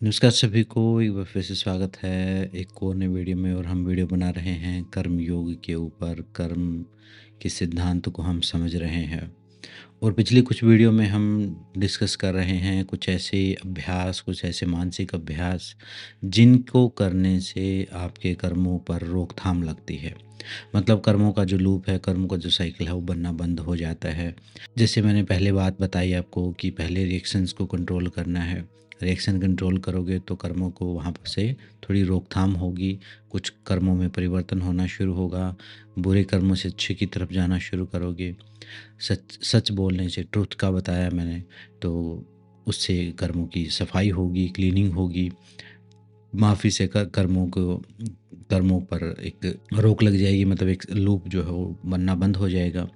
नमस्कार सभी को एक बार फिर से स्वागत है एक और नए वीडियो में। और हम वीडियो बना रहे हैं कर्म योग के ऊपर। कर्म के सिद्धांत को हम समझ रहे हैं और पिछली कुछ वीडियो में हम डिस्कस कर रहे हैं कुछ ऐसे अभ्यास, कुछ ऐसे मानसिक अभ्यास जिनको करने से आपके कर्मों पर रोकथाम लगती है। मतलब कर्मों का जो लूप है, कर्म का जो साइकिल है वो बनना बंद हो जाता है। जैसे मैंने पहले बात बताई आपको कि पहले रिएक्शंस को कंट्रोल करना है। रिएक्शन कंट्रोल करोगे तो कर्मों को वहाँ पर से थोड़ी रोकथाम होगी, कुछ कर्मों में परिवर्तन होना शुरू होगा, बुरे कर्मों से अच्छे की तरफ जाना शुरू करोगे। सच सच बोलने से, ट्रुथ का बताया मैंने, तो उससे कर्मों की सफाई होगी, क्लीनिंग होगी। माफ़ी से कर्मों पर एक रोक लग जाएगी, मतलब एक लूप जो है वो बनना बंद हो जाएगा।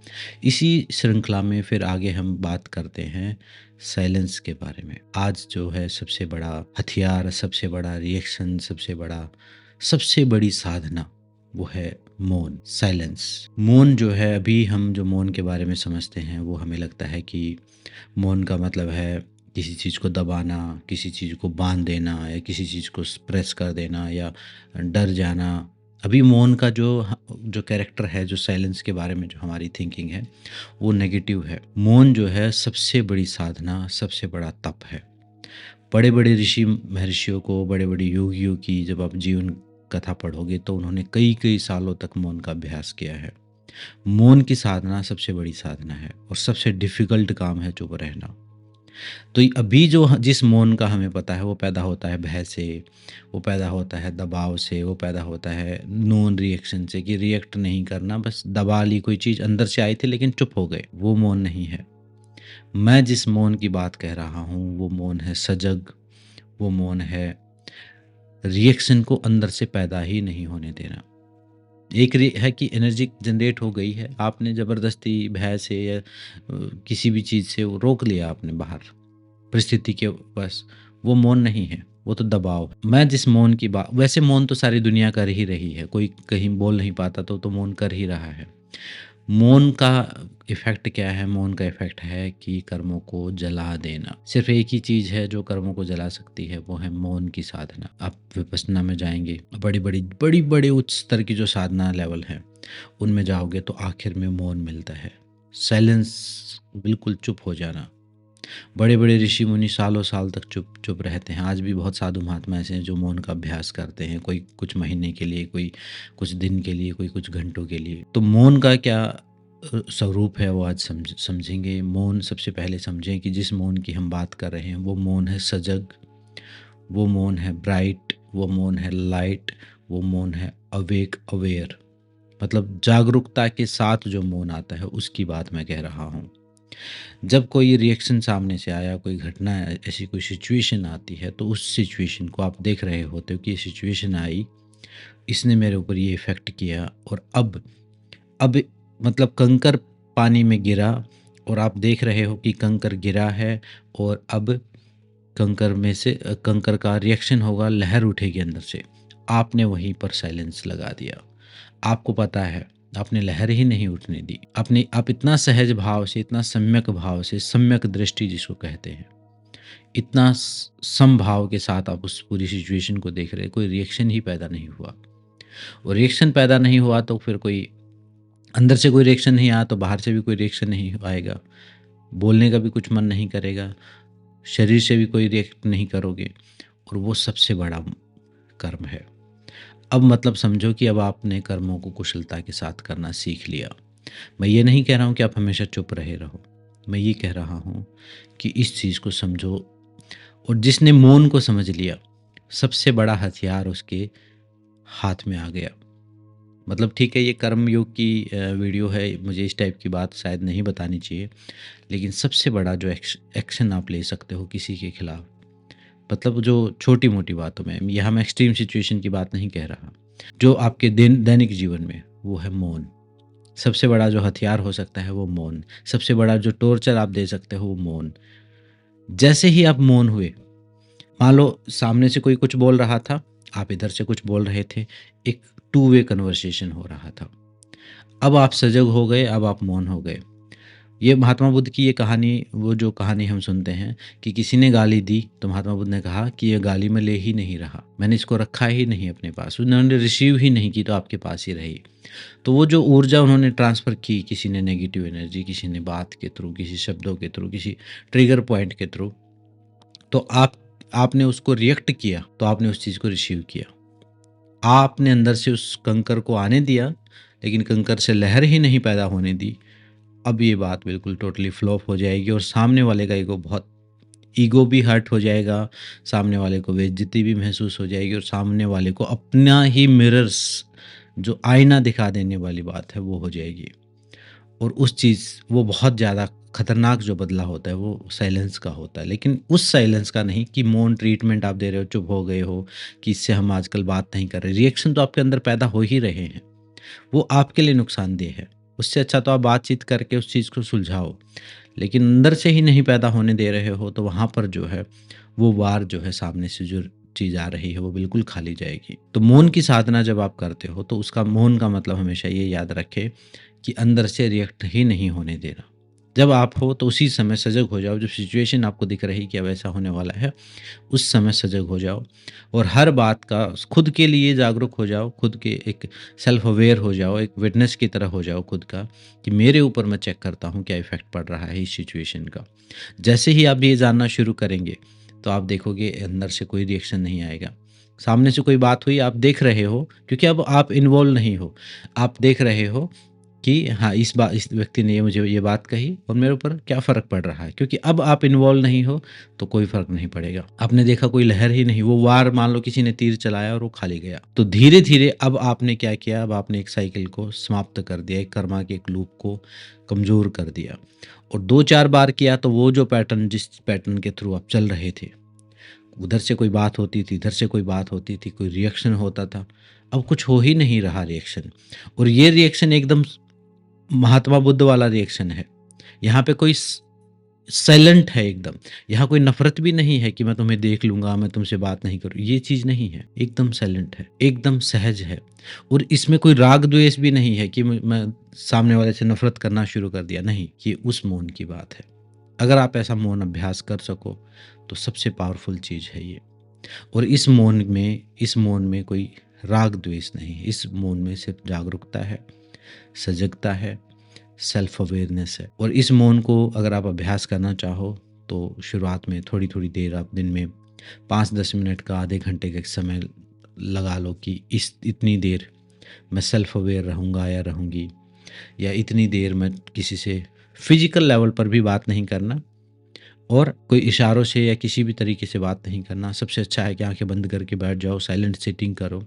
इसी श्रृंखला में फिर आगे हम बात करते हैं साइलेंस के बारे में। आज जो है सबसे बड़ा हथियार, सबसे बड़ा रिएक्शन, सबसे बड़ी साधना वो है मौन, साइलेंस। मौन जो है, अभी हम जो मौन के बारे में समझते हैं वो हमें लगता है कि मौन का मतलब है किसी चीज़ को दबाना, किसी चीज़ को बांध देना या किसी चीज़ को सप्रेस कर देना या डर जाना। अभी मौन का जो कैरेक्टर है, जो साइलेंस के बारे में जो हमारी थिंकिंग है वो नेगेटिव है। मौन जो है सबसे बड़ी साधना, सबसे बड़ा तप है। बड़े-बड़े ऋषि महर्षियों को, बड़े-बड़े योगियों की जब आप जीवन कथा पढ़ोगे तो उन्होंने कई-कई सालों तक मौन का अभ्यास किया है। मौन की साधना सबसे बड़ी साधना है और सबसे डिफ़िकल्ट काम है चुप रहना। तो अभी जिस मौन का हमें पता है वो पैदा होता है भय से, वो पैदा होता है दबाव से, वो पैदा होता है नॉन रिएक्शन से कि रिएक्ट नहीं करना, बस दबा ली कोई चीज़, अंदर से आई थी लेकिन चुप हो गए, वो मौन नहीं है। मैं जिस मौन की बात कह रहा हूँ वो मौन है सजग, वो मौन है रिएक्शन को अंदर से पैदा ही नहीं होने देना। एक है कि एनर्जी जनरेट हो गई है, आपने ज़बरदस्ती भय से या किसी भी चीज़ से वो रोक लिया आपने बाहर, परिस्थिति के बस, वो मौन नहीं है, वो तो दबाव है। मैं जिस मौन की बात, वैसे मौन तो सारी दुनिया कर ही रही है, कोई कहीं बोल नहीं पाता तो मौन कर ही रहा है। मौन का इफ़ेक्ट क्या है? मौन का इफ़ेक्ट है कि कर्मों को जला देना। सिर्फ़ एक ही चीज़ है जो कर्मों को जला सकती है, वो है मौन की साधना। आप विपश्यना में जाएँगे, बड़ी-बड़ी उच्च स्तर की जो साधना लेवल है, उनमें जाओगे तो आखिर में मौन मिलता है। साइलेंस, बिल्कुल चुप हो जाना। बड़े-बड़े ऋषि-मुनि सालों साल तक चुप रहते हैं। आज भी बहुत साधु महात्मा ऐसे हैं जो मौन का अभ्यास करते हैं, कोई कुछ महीने के लिए, कोई कुछ दिन के लिए, कोई कुछ घंटों के लिए। तो मौन का क्या स्वरूप है वो आज समझेंगे। मौन सबसे पहले समझें कि जिस मौन की हम बात कर रहे हैं वो मौन है सजग, वो मौन है ब्राइट, वो मौन है लाइट, वो मौन है अवेक, अवेयर। मतलब जागरूकता के साथ जो मौन आता है उसकी बात मैं कह रहा हूँ। जब कोई रिएक्शन सामने से आया, कोई घटना, ऐसी कोई सिचुएशन आती है तो उस सिचुएशन को आप देख रहे होते हो कि ये सिचुएशन आई, इसने मेरे ऊपर ये इफ़ेक्ट किया और अब मतलब कंकर पानी में गिरा और आप देख रहे हो कि कंकर गिरा है और अब कंकर में से कंकर का रिएक्शन होगा, लहर उठेगी अंदर से। आपने वहीं पर साइलेंस लगा दिया। आपको पता है, आपने लहर ही नहीं उठने दी। आप इतना सहज भाव से, इतना सम्यक भाव से, सम्यक दृष्टि जिसको कहते हैं, इतना समभाव के साथ आप उस पूरी सिचुएशन को देख रहे हैं, कोई रिएक्शन ही पैदा नहीं हुआ। और रिएक्शन पैदा नहीं हुआ तो फिर कोई अंदर से कोई रिएक्शन नहीं आया तो बाहर से भी कोई रिएक्शन नहीं आएगा। बोलने का भी कुछ मन नहीं करेगा, शरीर से भी कोई रिएक्ट नहीं करोगे और वो सबसे बड़ा कर्म है। अब मतलब समझो कि अब आपने कर्मों को कुशलता के साथ करना सीख लिया। मैं ये नहीं कह रहा हूँ कि आप हमेशा चुप रहे रहो। मैं ये कह रहा हूँ कि इस चीज़ को समझो। और जिसने मौन को समझ लिया, सबसे बड़ा हथियार उसके हाथ में आ गया। मतलब ठीक है, ये कर्म योग की वीडियो है, मुझे इस टाइप की बात शायद नहीं बतानी चाहिए, लेकिन सबसे बड़ा जो एक्शन आप ले सकते हो किसी के खिलाफ, मतलब जो छोटी-मोटी बातों में, यहाँ मैं एक्सट्रीम सिचुएशन की बात नहीं कह रहा। जो आपके दैनिक जीवन में, वो है मौन। सबसे बड़ा जो हथियार हो सकता है वो मौन। सबसे बड़ा जो टॉर्चर आप दे सकते हो वो मौन। जैसे ही आप मौन हुए, मान लो सामने से कोई कुछ बोल रहा था, आप इधर से कुछ बोल रहे थे, एक टू वे कन्वर्सेशन हो रहा था। अब आप सजग हो गए, अब आप मौन हो गए। ये महात्मा बुद्ध की ये कहानी, वो जो कहानी हम सुनते हैं कि किसी ने गाली दी तो महात्मा बुद्ध ने कहा कि ये गाली मैं ले ही नहीं रहा, मैंने इसको रखा ही नहीं अपने पास, उन्होंने रिसीव ही नहीं की तो आपके पास ही रही। तो वो जो ऊर्जा उन्होंने ट्रांसफ़र की, किसी ने नेगेटिव एनर्जी, किसी ने बात के थ्रू, किसी शब्दों के थ्रू, किसी ट्रिगर पॉइंट के थ्रू, तो आपने उसको रिएक्ट किया, तो आपने उस चीज़ को रिसीव किया। आपने अंदर से उस कंकर को आने दिया, लेकिन कंकर से लहर ही नहीं पैदा होने दी। अब ये बात बिल्कुल टोटली फ्लॉप हो जाएगी और सामने वाले का ईगो भी हर्ट हो जाएगा, सामने वाले को बेइज्जती भी महसूस हो जाएगी और सामने वाले को अपना ही मिरर्स, जो आईना दिखा देने वाली बात है, वो हो जाएगी। और वो बहुत ज़्यादा खतरनाक जो बदला होता है वो साइलेंस का होता है, लेकिन उस साइलेंस का नहीं कि मौन ट्रीटमेंट आप दे रहे हो, चुप हो गए हो कि इससे हम आजकल बात नहीं कर रहे। रिएक्शन तो आपके अंदर पैदा हो ही रहे हैं, वो आपके लिए नुकसानदेह है। उससे अच्छा तो आप बातचीत करके उस चीज़ को सुलझाओ, लेकिन अंदर से ही नहीं पैदा होने दे रहे हो तो वहाँ पर जो है वो वार जो है, सामने से जो चीज़ आ रही है वो बिल्कुल खाली जाएगी। तो मौन की साधना जब आप करते हो तो उसका, मौन का मतलब हमेशा ये याद रखें कि अंदर से रिएक्ट ही नहीं होने देना। जब आप हो तो उसी समय सजग हो जाओ, जब सिचुएशन आपको दिख रही कि अब ऐसा होने वाला है, उस समय सजग हो जाओ और हर बात का खुद के लिए जागरूक हो जाओ, खुद के एक सेल्फ अवेयर हो जाओ, एक विटनेस की तरह हो जाओ खुद का कि मेरे ऊपर मैं चेक करता हूँ क्या इफ़ेक्ट पड़ रहा है इस सिचुएशन का। जैसे ही आप ये जानना शुरू करेंगे, तो आप देखोगे अंदर से कोई रिएक्शन नहीं आएगा। सामने से कोई बात हुई, आप देख रहे हो, क्योंकि अब आप इन्वॉल्व नहीं हो। आप देख रहे हो कि हाँ, इस व्यक्ति ने मुझे ये बात कही और मेरे ऊपर क्या फ़र्क पड़ रहा है, क्योंकि अब आप इन्वॉल्व नहीं हो तो कोई फ़र्क नहीं पड़ेगा। आपने देखा कोई लहर ही नहीं, वो वार, मान लो किसी ने तीर चलाया और वो खाली गया। तो धीरे-धीरे अब आपने क्या किया, अब आपने एक साइकिल को समाप्त कर दिया, एक कर्मा के एक लूप को कमज़ोर कर दिया और 2-4 बार किया तो वो जो पैटर्न, जिस पैटर्न के थ्रू आप चल रहे थे, उधर से कोई बात होती थी, इधर से कोई बात होती थी, कोई रिएक्शन होता था, अब कुछ हो ही नहीं रहा रिएक्शन। और ये रिएक्शन एकदम महात्मा बुद्ध वाला रिएक्शन है। यहाँ पे कोई साइलेंट है एकदम। यहाँ कोई नफ़रत भी नहीं है कि मैं तुम्हें देख लूँगा, मैं तुमसे बात नहीं करूँ, ये चीज़ नहीं है। एकदम साइलेंट है, एकदम सहज है और इसमें कोई राग-द्वेष भी नहीं है कि मैं सामने वाले से नफ़रत करना शुरू कर दिया, नहीं, ये उस मौन की बात है। अगर आप ऐसा मौन अभ्यास कर सको, तो सबसे पावरफुल चीज़ है ये। और इस मौन में कोई राग-द्वेष नहीं है, इस मौन में सिर्फ़ जागरूकता है, सजगता है, सेल्फ अवेयरनेस है। और इस मौन को अगर आप अभ्यास करना चाहो तो शुरुआत में थोड़ी-थोड़ी देर आप दिन में 5-10 मिनट का, आधे घंटे का एक समय लगा लो कि इतनी देर मैं सेल्फ अवेयर रहूँगा या रहूँगी, या इतनी देर मैं किसी से फिज़िकल लेवल पर भी बात नहीं करना और कोई इशारों से या किसी भी तरीके से बात नहीं करना। सबसे अच्छा है कि आँखें बंद करके बैठ जाओ, साइलेंट सिटिंग करो,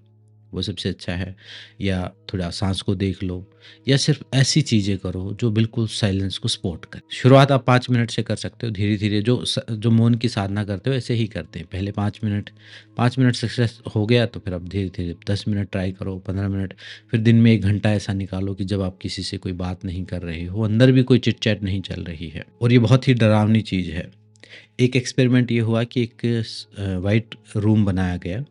वो सबसे अच्छा है। या थोड़ा साँस को देख लो, या सिर्फ़ ऐसी चीज़ें करो जो बिल्कुल साइलेंस को सपोर्ट करें। शुरुआत आप 5 मिनट से कर सकते हो, धीरे-धीरे जो मौन की साधना करते हो ऐसे ही करते हैं। पहले 5 मिनट सक्सेस हो गया तो फिर आप धीरे-धीरे 10 मिनट ट्राई करो, 15 मिनट, फिर दिन में 1 घंटा ऐसा निकालो कि जब आप किसी से कोई बात नहीं कर रहे हो, अंदर भी कोई चिट-चैट नहीं चल रही है। और ये बहुत ही डरावनी चीज़ है। एक एक्सपेरिमेंट ये हुआ कि एक व्हाइट रूम बनाया गया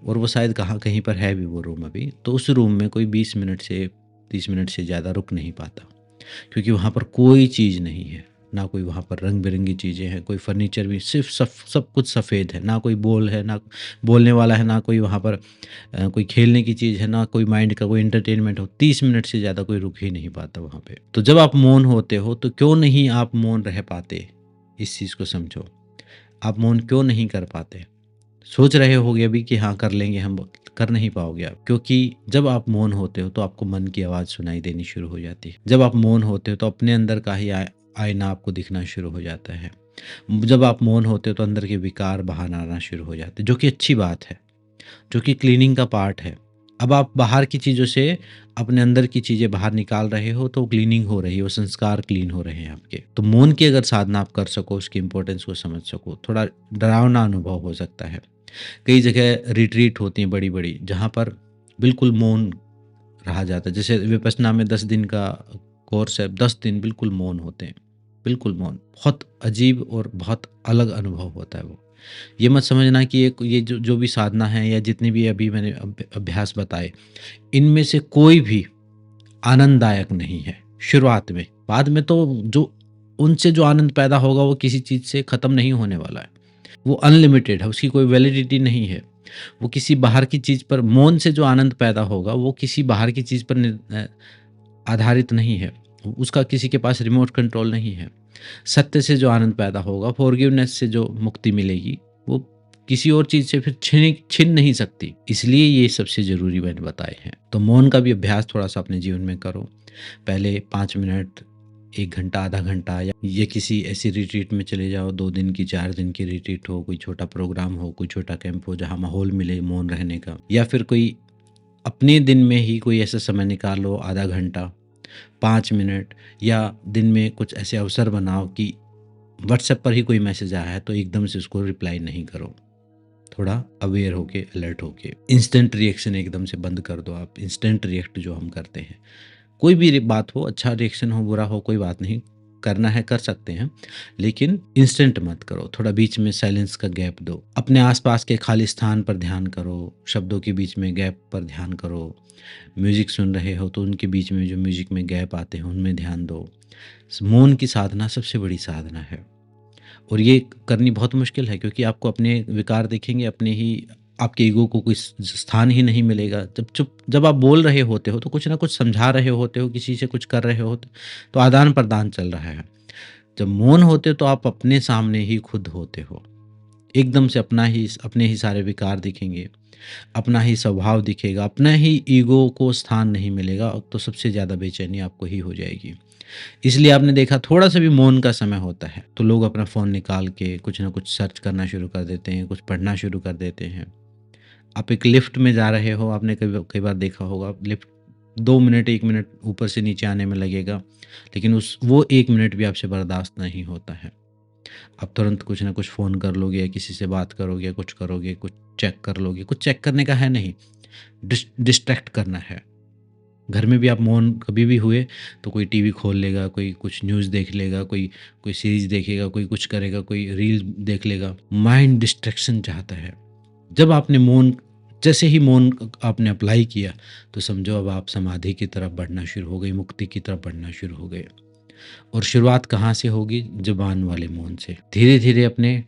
और वो शायद कहीं पर है भी वो रूम अभी। तो उस रूम में कोई 20 मिनट से 30 मिनट से ज़्यादा रुक नहीं पाता, क्योंकि वहाँ पर कोई चीज़ नहीं है, ना कोई वहाँ पर रंग-बिरंगी चीज़ें हैं, कोई फर्नीचर भी, सिर्फ़ सब कुछ सफ़ेद है, ना कोई बॉल है, ना बोलने वाला है, ना कोई वहाँ पर कोई खेलने की चीज़ है, ना कोई माइंड का कोई एंटरटेनमेंट हो। 30 मिनट से ज़्यादा कोई रुक ही नहीं पाता वहाँ पे। तो जब आप मौन होते हो तो क्यों नहीं आप मौन रह पाते? इस चीज़ को समझो। आप मौन क्यों नहीं कर पाते? सोच रहे होगे अभी कि हाँ कर लेंगे हम, कर नहीं पाओगे आप, क्योंकि जब आप मौन होते हो तो आपको मन की आवाज़ सुनाई देनी शुरू हो जाती है। जब आप मौन होते हो तो अपने अंदर का ही आईना आपको दिखना शुरू हो जाता है। जब आप मौन होते हो तो अंदर के विकार बाहर आना शुरू हो जाते हैं, जो कि अच्छी बात है, जो कि क्लीनिंग का पार्ट है। अब आप बाहर की चीज़ों से अपने अंदर की चीज़ें बाहर निकाल रहे हो तो क्लीनिंग हो रही है, वो संस्कार क्लीन हो रहे हैं आपके। तो मौन की अगर साधना आप कर सको, उसकी इम्पोर्टेंस को समझ सको, थोड़ा डरावना अनुभव हो सकता है। कई जगह रिट्रीट होती हैं बड़ी-बड़ी, जहाँ पर बिल्कुल मौन रहा जाता है। जैसे विपश्यना में 10 दिन का कोर्स है, 10 दिन बिल्कुल मौन होते हैं, बिल्कुल मौन। बहुत अजीब और बहुत अलग अनुभव होता है वो। ये मत समझना कि ये जो भी साधना है या जितने भी अभी मैंने अभ्यास बताए, इनमें से कोई भी आनंददायक नहीं है। शुरुआत में बाद में तो जो उनसे जो आनंद पैदा होगा वो किसी चीज़ से ख़त्म नहीं होने वाला है। वो अनलिमिटेड है, उसकी कोई वैलिडिटी नहीं है। वो किसी बाहर की चीज़ पर मौन से जो आनंद पैदा होगा वो किसी बाहर की चीज़ पर आधारित नहीं है। उसका किसी के पास रिमोट कंट्रोल नहीं है। सत्य से जो आनंद पैदा होगा, फ़ॉरगिवनेस से जो मुक्ति मिलेगी, वो किसी और चीज़ से फिर छिन नहीं सकती। इसलिए ये सबसे ज़रूरी मैंने बताए हैं। तो मौन का भी अभ्यास थोड़ा-सा अपने जीवन में करो। पहले 5 मिनट, 1 घंटा, आधा घंटा या ये किसी ऐसी रिट्रीट में चले जाओ, 2 दिन की, 4 दिन की रिट्रीट हो, कोई छोटा प्रोग्राम हो, कोई छोटा कैंप हो जहाँ माहौल मिले मौन रहने का, या फिर कोई अपने दिन में ही कोई ऐसा समय निकालो, आधा घंटा, 5 मिनट, या दिन में कुछ ऐसे अवसर बनाओ कि व्हाट्सएप पर ही कोई मैसेज आया है तो एकदम से उसको रिप्लाई नहीं करो। थोड़ा अवेयर होके, अलर्ट होके। इंस्टेंट रिएक्शन एकदम से बंद कर दो आप। इंस्टेंट रिएक्ट जो हम करते हैं, कोई भी बात हो, अच्छा रिएक्शन हो, बुरा हो, कोई बात नहीं, करना है कर सकते हैं, लेकिन इंस्टेंट मत करो। थोड़ा बीच में साइलेंस का गैप दो। अपने आसपास के खाली स्थान पर ध्यान करो, शब्दों के बीच में गैप पर ध्यान करो। म्यूजिक सुन रहे हो तो उनके बीच में जो म्यूजिक में गैप आते हैं उनमें ध्यान दो। मौन की साधना सबसे बड़ी साधना है, और ये करनी बहुत मुश्किल है, क्योंकि आपको अपने विकार दिखेंगे, अपने ही आपके ईगो को कोई स्थान ही नहीं मिलेगा। जब आप बोल रहे होते हो तो कुछ ना कुछ समझा रहे होते हो, किसी से कुछ कर रहे होते, तो आदान प्रदान चल रहा है। जब मौन होते हो तो आप अपने सामने ही खुद होते हो। एकदम से अपने ही सारे विकार दिखेंगे, अपना ही स्वभाव दिखेगा, अपना ही ईगो को स्थान नहीं मिलेगा, तो सबसे ज़्यादा बेचैनी आपको ही हो जाएगी। इसलिए आपने देखा, थोड़ा-सा भी मौन का समय होता है, तो लोग अपना फ़ोन निकाल के कुछ ना कुछ सर्च करना शुरू कर देते हैं, कुछ पढ़ना शुरू कर देते हैं। आप एक लिफ्ट में जा रहे हो, आपने कई बार देखा होगा, लिफ्ट 2 मिनट, 1 मिनट ऊपर से नीचे आने में लगेगा, लेकिन वो 1 मिनट भी आपसे बर्दाश्त नहीं होता है। आप तुरंत कुछ ना कुछ फ़ोन कर लोगे, या किसी से बात करोगे, कुछ करोगे, कुछ चेक कर लोगे। कुछ चेक करने का है नहीं, डिस्ट्रैक्ट करना है। घर में भी आप मौन कभी भी हुए तो कोई टीवी खोल लेगा, कोई कुछ न्यूज़ देख लेगा, कोई कोई सीरीज़ देखेगा, कोई कुछ करेगा, कोई रील देख लेगा। माइंड डिस्ट्रैक्शन चाहता है। जब आपने मौन जैसे ही मौन आपने अप्लाई किया, तो समझो अब आप समाधि की तरफ बढ़ना शुरू हो गई, मुक्ति की तरफ बढ़ना शुरू हो गए। और शुरुआत कहाँ से होगी? ज़ुबान वाले मौन से। धीरे-धीरे अपने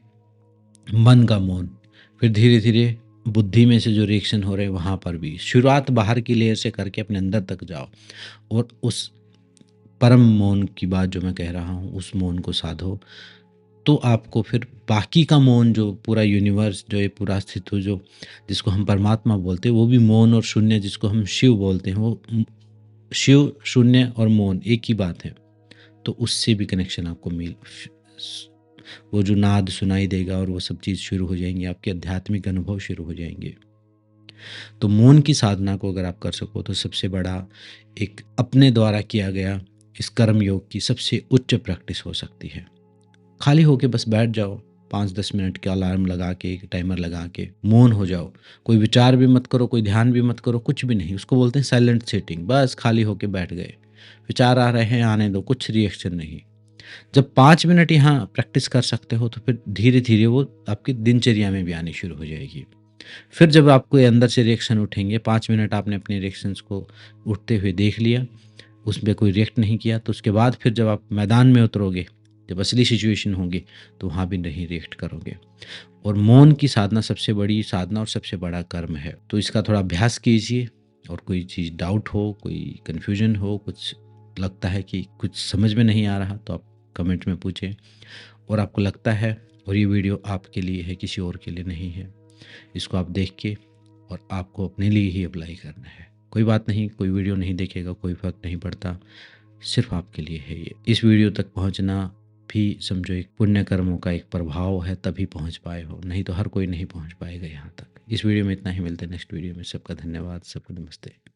मन का मौन, फिर धीरे-धीरे बुद्धि में से जो रिएक्शन हो रहे हैं वहाँ पर भी। शुरुआत बाहर की लेयर से करके अपने अंदर तक जाओ, और उस परम मौन की बात जो मैं कह रहा हूँ, उस मौन को साधो, तो आपको फिर बाकी का मौन, जो पूरा यूनिवर्स, जो ये पूरा अस्तित्व, जो जिसको हम परमात्मा बोलते हैं, वो भी मौन, और शून्य जिसको हम शिव बोलते हैं, वो शिव, शून्य और मौन एक ही बात है। तो उससे भी कनेक्शन आपको वो जो नाद सुनाई देगा, और वो सब चीज़ शुरू हो जाएंगी, आपके आध्यात्मिक अनुभव शुरू हो जाएंगे। तो मौन की साधना को अगर आप कर सको, तो सबसे बड़ा एक अपने द्वारा किया गया इस कर्म योग की सबसे उच्च प्रैक्टिस हो सकती है। खाली होके बस बैठ जाओ, 5-10 मिनट का अलार्म लगा के, एक टाइमर लगा के मौन हो जाओ। कोई विचार भी मत करो, कोई ध्यान भी मत करो, कुछ भी नहीं। उसको बोलते हैं साइलेंट सिटिंग। बस खाली होके बैठ गए, विचार आ रहे हैं आने दो, कुछ रिएक्शन नहीं। जब 5 मिनट यहाँ प्रैक्टिस कर सकते हो, तो फिर धीरे-धीरे वो आपकी दिनचर्या में भी आनी शुरू हो जाएगी। फिर जब आपको ये अंदर से रिएक्शन उठेंगे, 5 मिनट आपने अपने रिएक्शंस को उठते हुए देख लिया, उसमें कोई रिएक्ट नहीं किया, तो उसके बाद फिर जब आप मैदान में उतरोगे, जब असली सिचुएशन होगी, तो वहाँ भी नहीं रिएक्ट करोगे। और मौन की साधना सबसे बड़ी साधना और सबसे बड़ा कर्म है। तो इसका थोड़ा अभ्यास कीजिए, और कोई चीज़ डाउट हो, कोई कन्फ्यूजन हो, कुछ लगता है कि कुछ समझ में नहीं आ रहा, तो आप कमेंट में पूछें। और आपको लगता है और ये वीडियो आपके लिए है, किसी और के लिए नहीं है, इसको आप देख के और आपको अपने लिए ही अप्लाई करना है। कोई बात नहीं, कोई वीडियो नहीं देखेगा, कोई फ़र्क नहीं पड़ता, सिर्फ आपके लिए है ये। इस वीडियो तक पहुंचना भी समझो एक पुण्य कर्मों का एक प्रभाव है, तभी पहुंच पाए हो, नहीं तो हर कोई नहीं पहुंच पाएगा यहाँ तक। इस वीडियो में इतना ही, मिलते हैं नेक्स्ट वीडियो में। सबका धन्यवाद, सबको नमस्ते।